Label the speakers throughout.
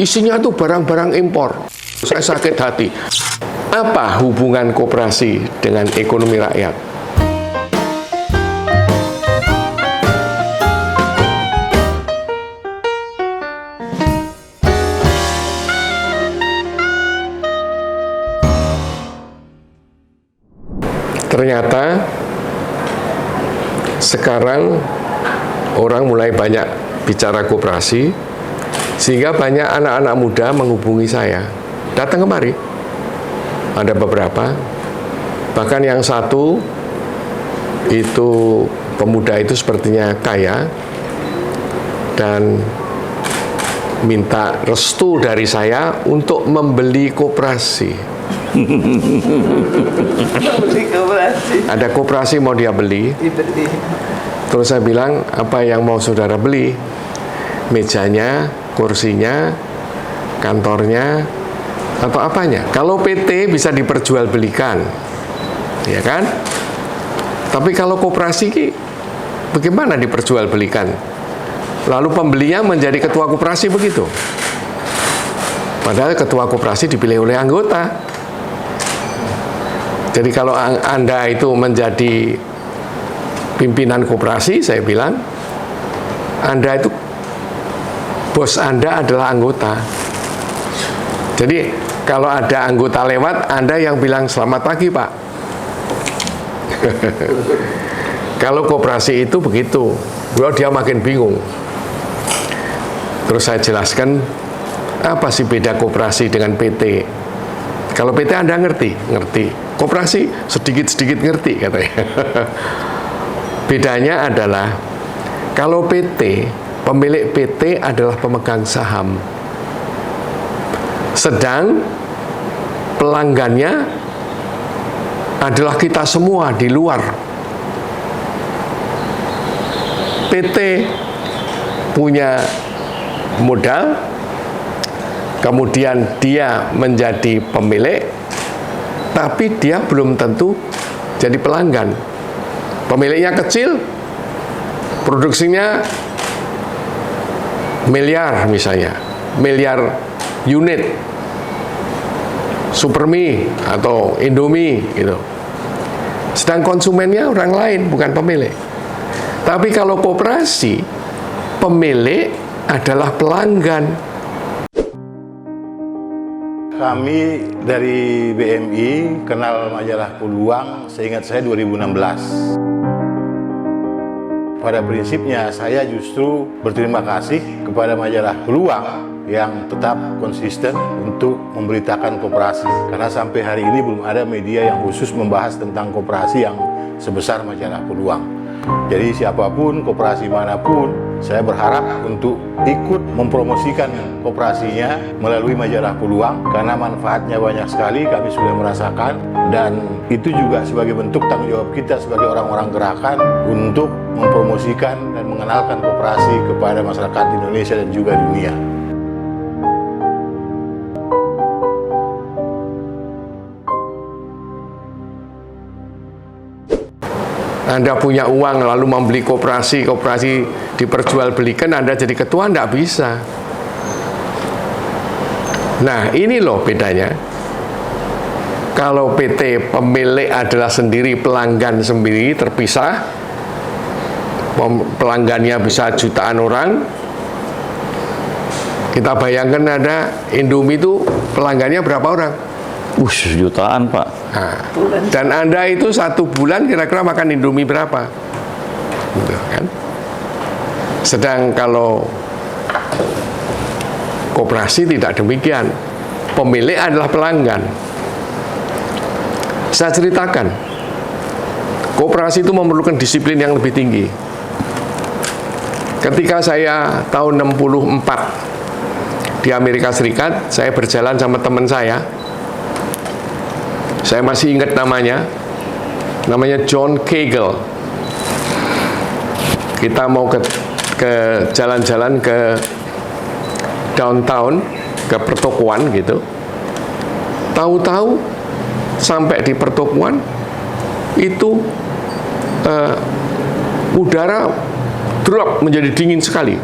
Speaker 1: isinya tuh barang-barang impor. Saya sakit hati. Apa hubungan koperasi dengan ekonomi rakyat? Ternyata sekarang orang mulai banyak bicara koperasi, sehingga banyak anak-anak muda menghubungi saya. Datang kemari, ada beberapa, bahkan yang satu itu pemuda itu sepertinya kaya dan minta restu dari saya untuk membeli koperasi. Ada koperasi mau dia beli. Terus saya bilang, apa yang mau saudara beli? Mejanya, kursinya, kantornya, atau apanya? Kalau PT bisa diperjualbelikan, ya kan? Tapi kalau koperasi, bagaimana diperjualbelikan? Lalu pembelinya menjadi ketua koperasi begitu. Padahal ketua koperasi dipilih oleh anggota. Jadi kalau Anda itu menjadi pimpinan koperasi, saya bilang, Anda itu, bos Anda adalah anggota. Jadi kalau ada anggota lewat, Anda yang bilang, selamat pagi Pak. Kalau koperasi itu begitu, dia makin bingung. Terus saya jelaskan, apa sih beda koperasi dengan PT? Kalau PT Anda ngerti? Ngerti. Koperasi sedikit-sedikit ngerti katanya. Bedanya adalah kalau PT, pemilik PT adalah pemegang saham. Sedang pelanggannya adalah kita semua di luar. PT punya modal, kemudian dia menjadi pemilik, tapi dia belum tentu jadi pelanggan. Pemiliknya kecil, produksinya miliar misalnya, miliar unit, Supermie atau Indomie gitu. Sedang konsumennya orang lain, bukan pemilik. Tapi kalau koperasi, pemilik adalah pelanggan.
Speaker 2: Kami dari BMI kenal majalah Peluang seingat saya 2016. Pada prinsipnya saya justru berterima kasih kepada majalah Peluang yang tetap konsisten untuk memberitakan koperasi. Karena sampai hari ini belum ada media yang khusus membahas tentang koperasi yang sebesar majalah Peluang. Jadi siapapun, koperasi manapun, saya berharap untuk ikut mempromosikan koperasinya melalui majalah Peluang, karena manfaatnya banyak sekali, kami sudah merasakan, dan itu juga sebagai bentuk tanggung jawab kita sebagai orang-orang gerakan untuk mempromosikan dan mengenalkan koperasi kepada masyarakat Indonesia dan juga dunia.
Speaker 1: Anda punya uang lalu membeli koperasi diperjualbelikan, Anda jadi ketua, enggak bisa. Nah, ini loh bedanya. Kalau PT pemilik adalah sendiri, pelanggan sendiri, terpisah, pelanggannya bisa jutaan orang. Kita bayangkan ada Indomie itu pelanggannya berapa orang?
Speaker 3: Jutaan Pak.
Speaker 1: Nah, dan Anda itu satu bulan kira-kira makan Indomie berapa? Gitu, kan? Sedang kalau koperasi tidak demikian. Pemilik adalah pelanggan. Saya ceritakan, koperasi itu memerlukan disiplin yang lebih tinggi. Ketika saya tahun 64 di Amerika Serikat, saya berjalan sama teman saya masih ingat namanya John Kegel. Kita mau ke jalan-jalan ke downtown, ke pertokoan gitu. Tahu-tahu sampai di pertokoan itu udara drop menjadi dingin sekali.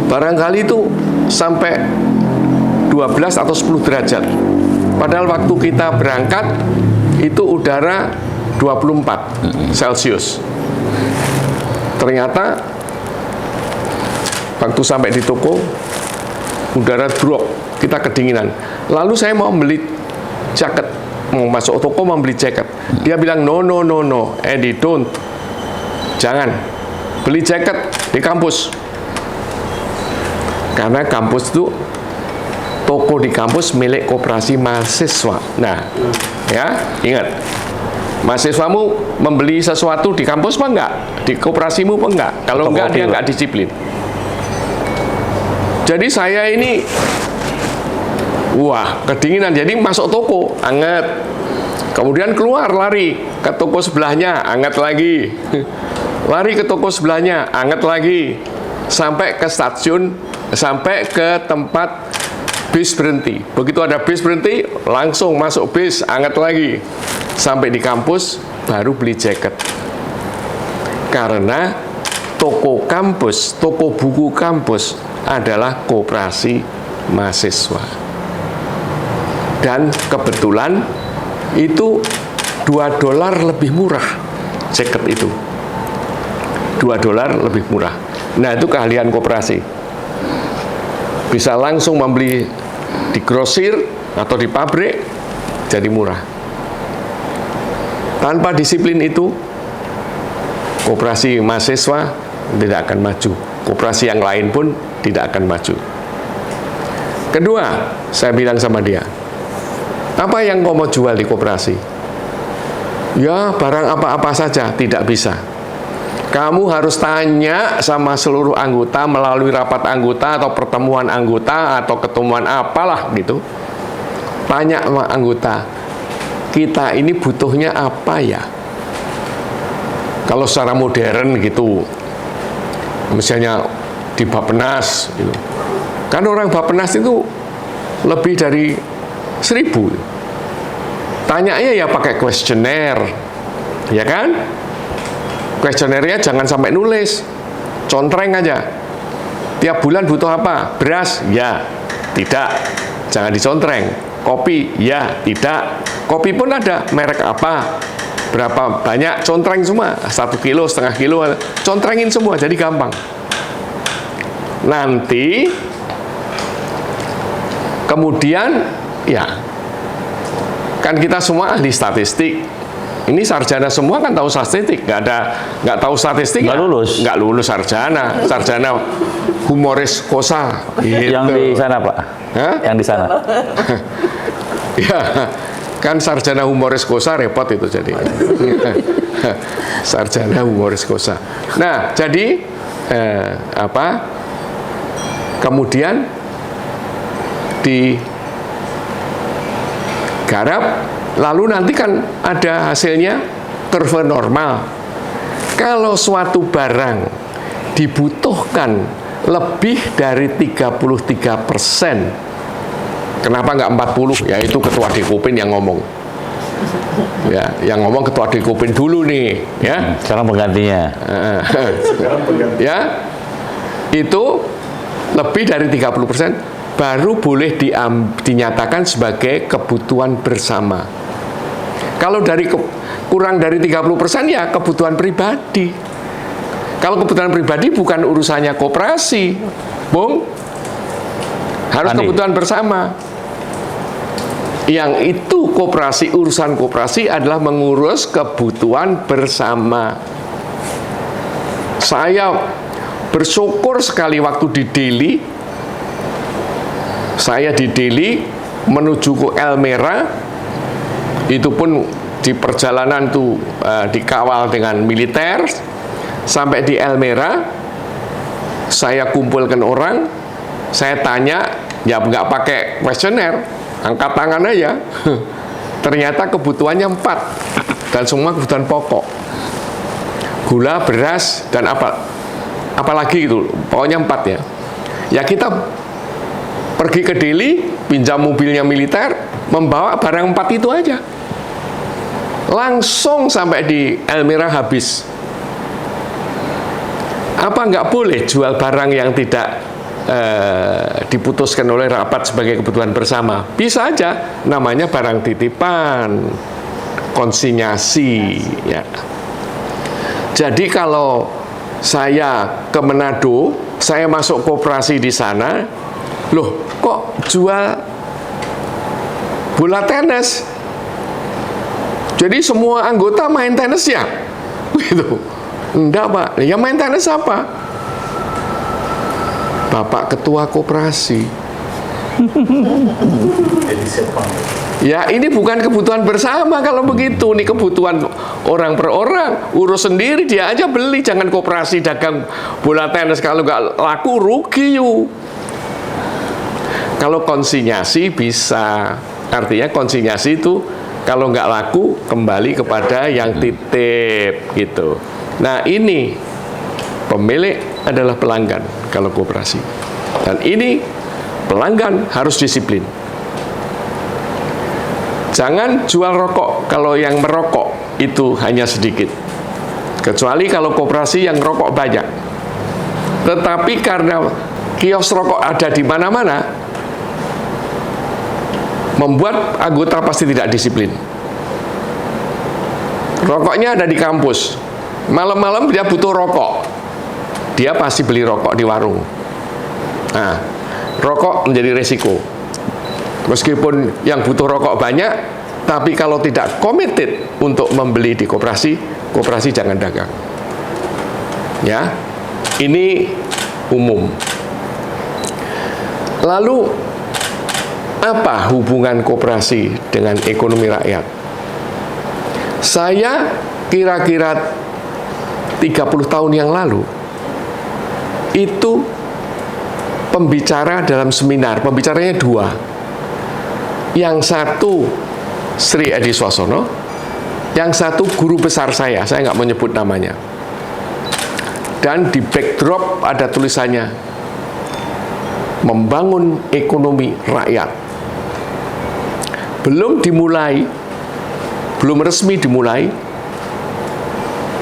Speaker 1: Barangkali itu sampai 12 atau 10 derajat. Padahal waktu kita berangkat itu udara 24 Celcius. Ternyata waktu sampai di toko udara drop, kita kedinginan. Lalu saya mau beli jaket, mau masuk toko mau beli jaket. Dia bilang no, Andy, don't. Jangan beli jaket di kampus. Karena kampus itu, toko di kampus milik koperasi mahasiswa. Nah, ya, ingat. Mahasiswamu membeli sesuatu di kampus apa enggak? Di koperasimu apa enggak? Kalau enggak, dia enggak disiplin. Jadi saya ini, wah, kedinginan. Jadi masuk toko, anget. Kemudian keluar, lari ke toko sebelahnya, anget lagi. Lari ke toko sebelahnya, anget lagi. Sampai ke stasiun, sampai ke tempat bis berhenti. Begitu ada bis berhenti, langsung masuk bis, anget lagi. Sampai di kampus, baru beli jaket. Karena toko kampus, toko buku kampus adalah koperasi mahasiswa. Dan kebetulan itu $2 lebih murah jaket itu. $2 lebih murah. Nah, itu keahlian koperasi. Bisa langsung membeli di grosir atau di pabrik, jadi murah. Tanpa disiplin itu, koperasi mahasiswa tidak akan maju. Koperasi yang lain pun tidak akan maju. Kedua, saya bilang sama dia, apa yang kau mau jual di koperasi? Ya, barang apa-apa saja, tidak bisa. Kamu harus tanya sama seluruh anggota melalui rapat anggota atau pertemuan anggota atau ketemuan apalah gitu. Tanya sama anggota, kita ini butuhnya apa ya? Kalau secara modern gitu, misalnya di Bappenas gitu. Kan orang Bappenas itu lebih dari 1000. Tanyanya ya pakai kuesioner, ya kan? Kuesionernya jangan sampai nulis, contreng aja. Tiap bulan butuh apa? Beras? Ya, tidak. Jangan dicontreng. Kopi? Ya, tidak. Kopi pun ada, merek apa? Berapa banyak? Contreng semua. 1 kilo, setengah kilo, contrengin semua, jadi gampang. Nanti kemudian ya kan kita semua ahli statistik. Ini sarjana semua kan tahu statistik, nggak tahu statistik nggak lulus sarjana humoris kosa. Gitu.
Speaker 3: Yang di sana Pak?
Speaker 1: Hah?
Speaker 3: Yang di sana?
Speaker 1: Ya, kan sarjana humoris kosa repot itu jadi. Sarjana humoris kosa. Nah, jadi kemudian digarap, lalu nanti kan ada hasilnya kurva normal. Kalau suatu barang dibutuhkan lebih dari 33%, kenapa nggak 40? Ya itu Ketua Dekopin yang ngomong. Ya, yang ngomong Ketua Dekopin dulu nih, ya.
Speaker 3: Sekarang penggantinya.
Speaker 1: Ya, itu lebih dari 30%. Baru boleh dinyatakan sebagai kebutuhan bersama. Kalau kurang dari 30% ya kebutuhan pribadi. Kalau kebutuhan pribadi bukan urusannya koperasi, Bung. Harus kebutuhan bersama. Yang itu koperasi, urusan koperasi adalah mengurus kebutuhan bersama. Saya bersyukur sekali waktu di Delhi. Saya di Delhi menuju ke Elmera, itu pun di perjalanan tuh dikawal dengan militer. Sampai di Elmera, saya kumpulkan orang, saya tanya, ya nggak pakai kuesioner, angkat tangan aja. Ternyata kebutuhannya 4, dan semua kebutuhan pokok. Gula, beras, dan apalagi itu, pokoknya 4 ya. Ya kita pergi ke Delhi, pinjam mobilnya militer, membawa barang 4 itu aja. Langsung sampai di Elmera habis. Apa nggak boleh jual barang yang tidak diputuskan oleh rapat sebagai kebutuhan bersama. Bisa aja namanya barang titipan, konsinyasi. Ya. Jadi kalau saya ke Manado, saya masuk koperasi di sana, loh kok jual bola tenis? Jadi semua anggota main tenis ya? Gitu. Enggak Pak, ya main tenis apa? Bapak ketua koperasi. Ya ini bukan kebutuhan bersama kalau begitu. Ini kebutuhan orang per orang. Urus sendiri, dia aja beli. Jangan koperasi dagang bola tenis. Kalau nggak laku, rugi yuk. Kalau konsinyasi bisa. Artinya konsinyasi itu kalau nggak laku, kembali kepada yang titip. Gitu. Nah ini pemilik adalah pelanggan kalau koperasi. Dan ini pelanggan harus disiplin. Jangan jual rokok kalau yang merokok itu hanya sedikit. Kecuali kalau koperasi yang rokok banyak. Tetapi karena kios rokok ada di mana-mana, membuat anggota pasti tidak disiplin. Rokoknya ada di kampus. Malam-malam dia butuh rokok. Dia pasti beli rokok di warung. Nah, rokok menjadi resiko. Meskipun yang butuh rokok banyak, tapi kalau tidak committed untuk membeli di koperasi, koperasi jangan dagang. Ya, ini umum. Lalu, apa hubungan koperasi dengan ekonomi rakyat? Saya kira-kira 30 tahun yang lalu, itu pembicara dalam seminar, pembicaranya dua. Yang satu Sri Edi Swasono, yang satu guru besar saya nggak mau nyebut namanya. Dan di backdrop ada tulisannya, membangun ekonomi rakyat. Belum dimulai, belum resmi dimulai,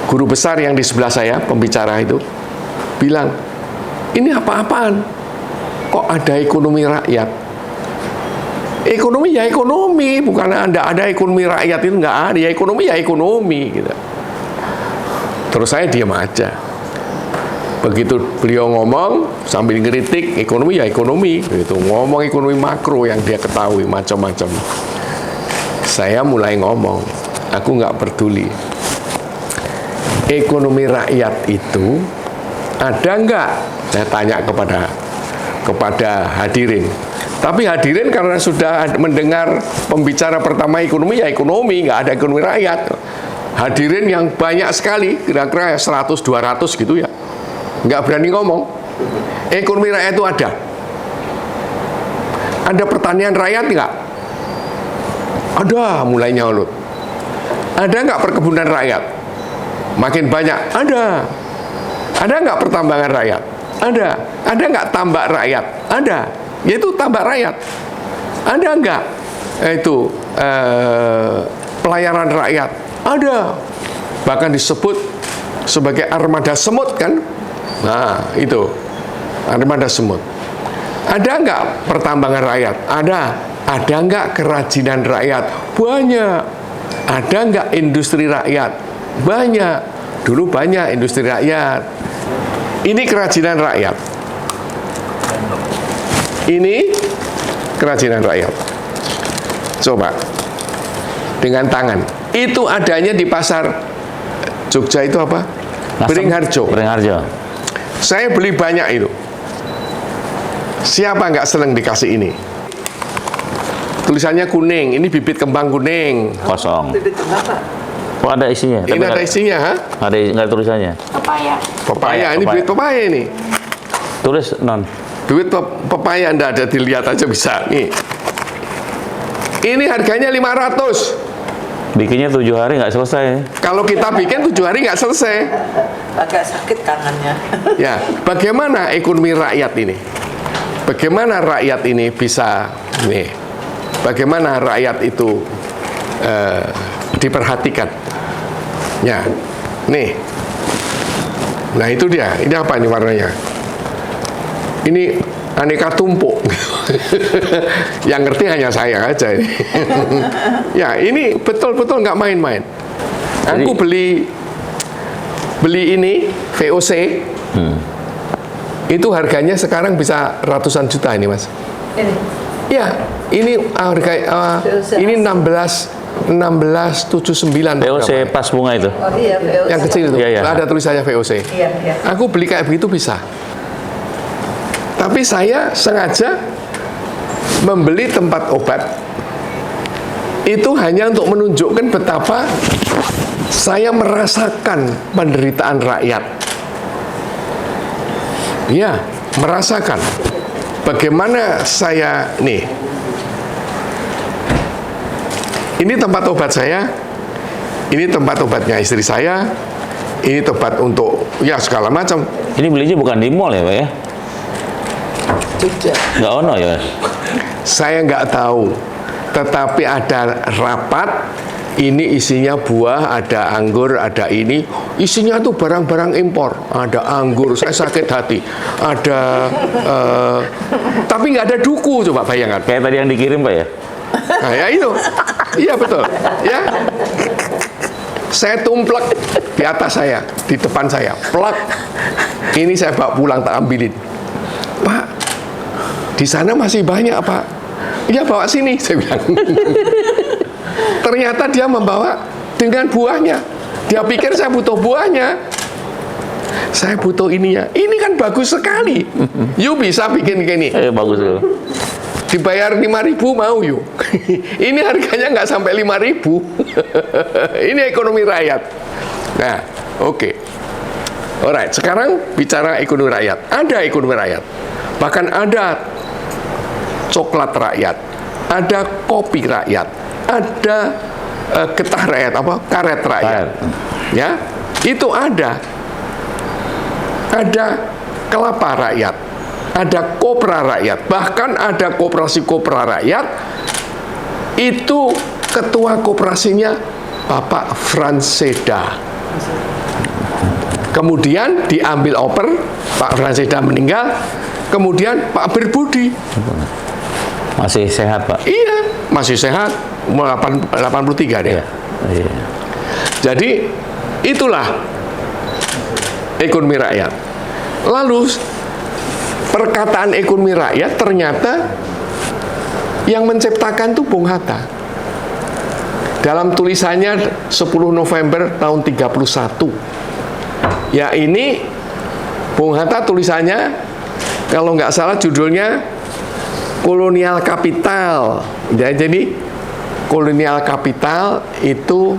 Speaker 1: guru besar yang di sebelah saya, pembicara itu, bilang, ini apa-apaan? Kok ada ekonomi rakyat? Ekonomi ya ekonomi, bukan ada ekonomi rakyat itu nggak ada. Ya ekonomi ya ekonomi, gitu. Terus saya diam aja. Begitu beliau ngomong sambil ngeritik, ekonomi ya ekonomi, gitu. Ngomong ekonomi makro yang dia ketahui macam-macam. Saya mulai ngomong, aku nggak peduli. Ekonomi rakyat itu ada nggak? Saya tanya kepada hadirin. Tapi hadirin karena sudah mendengar pembicara pertama ekonomi, ya ekonomi, nggak ada ekonomi rakyat. Hadirin yang banyak sekali, kira-kira 100-200 gitu ya, nggak berani ngomong. Ekonomi rakyat itu ada. Ada pertanian rakyat nggak? Ada, mulai nyaulut. Ada nggak perkebunan rakyat? Makin banyak, ada. Ada nggak pertambangan rakyat? Ada. Ada nggak tambak rakyat? Ada. Yaitu tambak rakyat. Ada nggak? Itu pelayanan rakyat? Ada. Bahkan disebut sebagai armada semut kan? Nah, itu armada semut. Ada nggak pertambangan rakyat? Ada. Ada nggak kerajinan rakyat? Banyak. Ada nggak industri rakyat? Banyak. Dulu banyak industri rakyat. Ini kerajinan rakyat. Ini kerajinan rakyat. Coba dengan tangan. Itu adanya di pasar Jogja itu apa? Beringharjo.
Speaker 3: Beringharjo.
Speaker 1: Saya beli banyak itu. Siapa nggak seneng dikasih ini? Tulisannya kuning. Ini bibit kembang kuning.
Speaker 3: Kosong. Oh, ada isinya.
Speaker 1: Ini ada isinya, ha?
Speaker 3: Nggak ada tulisannya.
Speaker 1: Pepaya. Ini bibit pepaya ini.
Speaker 3: Tulis non.
Speaker 1: Duit pepaya Anda ada, dilihat aja bisa. Nih. Ini harganya 500.
Speaker 3: Bikinnya 7 hari nggak selesai.
Speaker 1: Kalau kita bikin 7 hari nggak selesai.
Speaker 4: Agak sakit tangannya.
Speaker 1: Ya, bagaimana ekonomi rakyat ini? Bagaimana rakyat ini bisa nih? Bagaimana rakyat itu diperhatikan? Ya, nih. Nah itu dia. Ini apa ini warnanya? Ini aneka tumpuk. Yang ngerti hanya saya aja ini. Ya, ini betul-betul nggak main-main. Aku beli ini VOC. Itu harganya sekarang bisa ratusan juta ini, Mas.
Speaker 4: Ini.
Speaker 1: Ya, ini harga ini 1679.
Speaker 3: VOC pas bunga itu.
Speaker 4: Oh iya, VOC.
Speaker 1: Yang kecil itu.
Speaker 3: Iya, iya.
Speaker 1: Ada tulisannya VOC.
Speaker 4: Iya, iya.
Speaker 1: Aku beli kayak begitu bisa. Tapi saya sengaja membeli tempat obat itu hanya untuk menunjukkan betapa saya merasakan penderitaan rakyat. Ya, merasakan bagaimana saya nih. Ini tempat obat saya, ini tempat obatnya istri saya, ini tempat untuk ya segala macam.
Speaker 3: Ini belinya bukan di mall ya, Pak ya?
Speaker 4: Jogja.
Speaker 3: Nggak ono ya, Mas?
Speaker 1: Saya nggak tahu, tetapi ada rapat. Ini isinya buah, ada anggur, ada ini. Isinya tuh barang-barang impor. Ada anggur, saya sakit hati. Ada, tapi nggak ada duku, coba bayangkan.
Speaker 3: Kayak tadi yang dikirim, Pak ya?
Speaker 1: Nah, ya itu. Iya betul. Ya. Saya tumplek di atas saya, di depan saya. Plak. Ini saya bawa pulang, tak ambilin. Pak, di sana masih banyak, Pak. Iya, bawa sini, saya bilang. Ternyata dia membawa dengan buahnya. Dia pikir saya butuh buahnya. Saya butuh ininya. Ini kan bagus sekali. You bisa bikin gini.
Speaker 3: Bagus tuh.
Speaker 1: Dibayar 5.000 mau yuk. Ini harganya nggak sampai 5.000. Ini ekonomi rakyat. Nah, oke. Alright, sekarang bicara ekonomi rakyat. Ada ekonomi rakyat. Bahkan ada coklat rakyat. Ada kopi rakyat. Ada getah rakyat, karet rakyat. Ya, itu ada. Ada kelapa rakyat. Ada kopra rakyat, bahkan ada koperasi kopra rakyat. Itu ketua koperasinya Bapak Franseda. Kemudian diambil oper, Pak Franseda meninggal. Kemudian Pak Berbudi
Speaker 3: masih sehat, Pak?
Speaker 1: Iya, masih sehat. 83 dia.
Speaker 3: Iya.
Speaker 1: Jadi itulah ekonomi rakyat. Lalu perkataan ekonomi rakyat ternyata yang menciptakan itu Bung Hatta. Dalam tulisannya 10 November tahun 31. Ya ini Bung Hatta tulisannya kalau nggak salah judulnya Kolonial Kapital. Ya, jadi kolonial kapital itu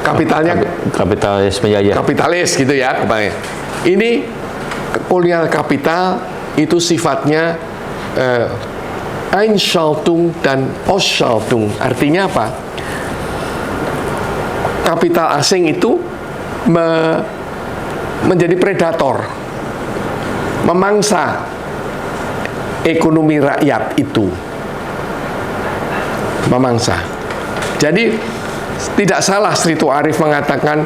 Speaker 1: kapitalnya
Speaker 3: kapitalis penjajah.
Speaker 1: Kapitalis gitu ya. Ini kolonial kapital itu sifatnya Einschaltung dan Ausschaltung. Artinya apa? Kapital asing itu menjadi predator, memangsa ekonomi rakyat itu. Memangsa. Jadi tidak salah Srito Arif mengatakan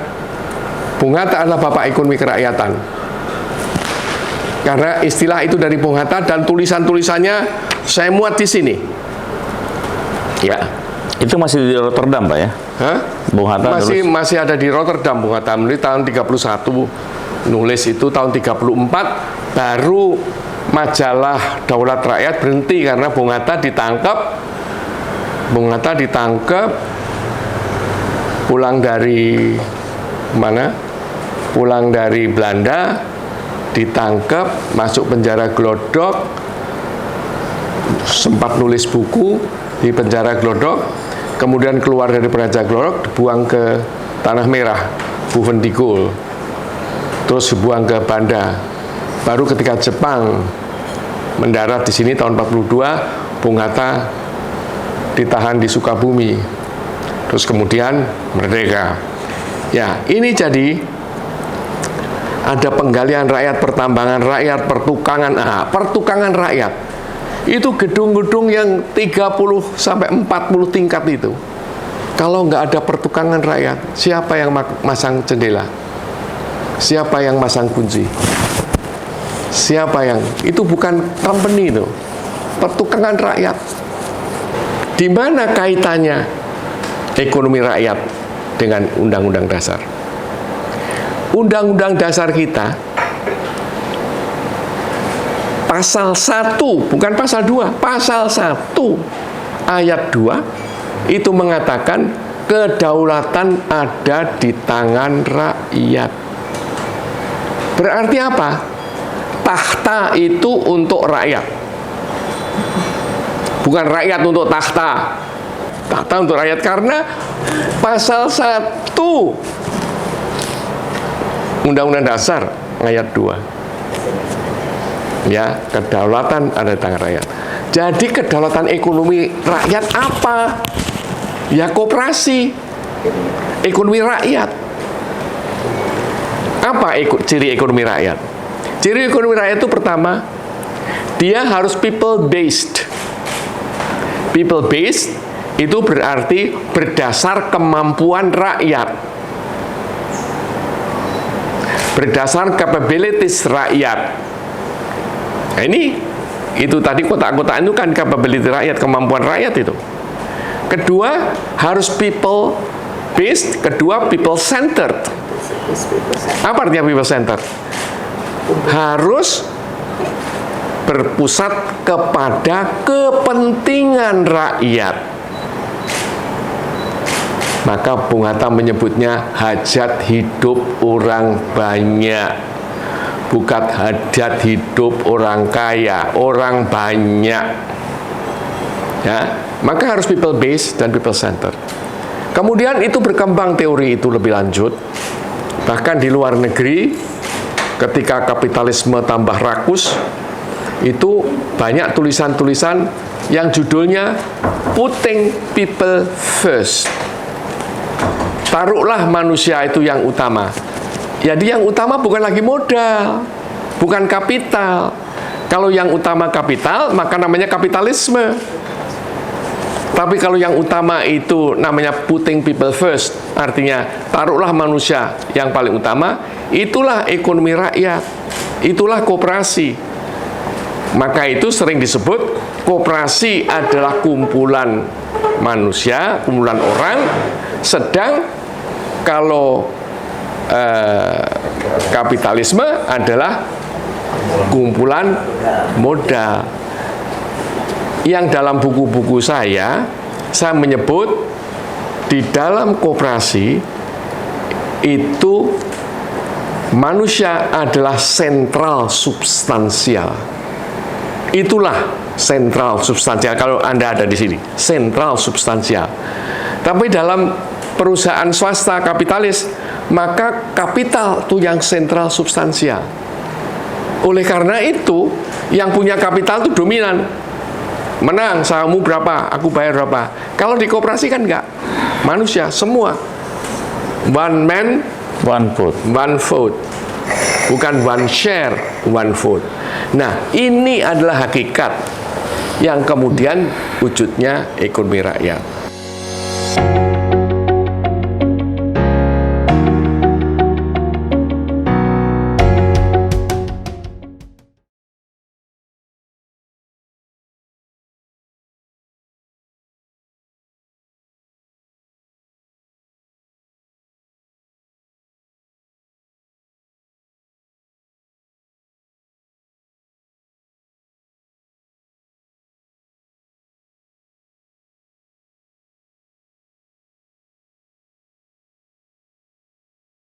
Speaker 1: Bung Hatta adalah bapak ekonomi kerakyatan. Karena istilah itu dari Bung Hatta dan tulisan-tulisannya saya muat di sini. Ya.
Speaker 3: Itu masih di Rotterdam, Pak ya?
Speaker 1: Hah?
Speaker 3: Bung Hatta
Speaker 1: masih ada di Rotterdam. Bung Hatta menulis tahun 31, nulis itu tahun 34, baru majalah Daulat Rakyat berhenti karena Bung Hatta ditangkap. Bung Hatta ditangkap pulang dari mana? Pulang dari Belanda, ditangkap, masuk penjara Glodok, sempat nulis buku di penjara Glodok, kemudian keluar dari penjara Glodok, dibuang ke Tanah Merah, Bovendigul, terus dibuang ke Banda. Baru ketika Jepang mendarat di sini tahun 42, Bung Hatta ditahan di Sukabumi, terus kemudian merdeka. Ya, ini jadi ada penggalian rakyat, pertambangan rakyat, pertukangan. Pertukangan rakyat itu gedung-gedung yang 30 sampai 40 tingkat itu. Kalau nggak ada pertukangan rakyat, siapa yang masang jendela? Siapa yang masang kunci? Siapa yang itu bukan company itu, pertukangan rakyat. Di mana kaitannya ekonomi rakyat dengan Undang-Undang Dasar? Undang-Undang Dasar kita pasal 1, bukan pasal 2, pasal 1 ayat 2 itu mengatakan kedaulatan ada di tangan rakyat. Berarti apa? Tahta itu untuk rakyat. Bukan rakyat untuk tahta. Tahta untuk rakyat karena pasal 1 Undang-Undang Dasar ayat 2. Ya, kedaulatan ada di tangan rakyat. Jadi kedaulatan ekonomi rakyat apa? Ya koperasi. Ekonomi rakyat. Apa ciri ekonomi rakyat? Ciri ekonomi rakyat itu pertama, dia harus people based. People based itu berarti berdasar kemampuan rakyat. Berdasar capabilities rakyat. Nah ini, itu tadi kotak-kotak itu kan capability rakyat, kemampuan rakyat itu. Kedua, harus people based. Kedua, people centered. Apa artinya people centered? Harus berpusat kepada kepentingan rakyat. Maka Bung Hatta menyebutnya hajat hidup orang banyak, bukan hajat hidup orang kaya, orang banyak. Ya, maka harus people based dan people centered. Kemudian itu berkembang teori itu lebih lanjut, bahkan di luar negeri, ketika kapitalisme tambah rakus, itu banyak tulisan-tulisan yang judulnya Putting People First. Taruhlah manusia itu yang utama. Jadi yang utama bukan lagi modal, bukan kapital. Kalau yang utama kapital, maka namanya kapitalisme. Tapi kalau yang utama itu namanya putting people first, artinya taruhlah manusia yang paling utama, itulah ekonomi rakyat, itulah koperasi. Maka itu sering disebut koperasi adalah kumpulan manusia, kumpulan orang, sedang kalau kapitalisme adalah kumpulan modal. Yang dalam buku-buku saya menyebut di dalam koperasi itu manusia adalah sentral substansial. Itulah sentral substansial. Kalau Anda ada di sini, sentral substansial. Tapi dalam perusahaan swasta kapitalis, maka kapital itu yang sentral substansial. Oleh karena itu, yang punya kapital itu dominan. Menang, sahammu berapa, aku bayar berapa. Kalau di koperasi kan enggak. Manusia, semua. One man,
Speaker 3: One vote.
Speaker 1: one vote. Bukan one share, one vote. Nah, ini adalah hakikat yang kemudian wujudnya ekonomi rakyat.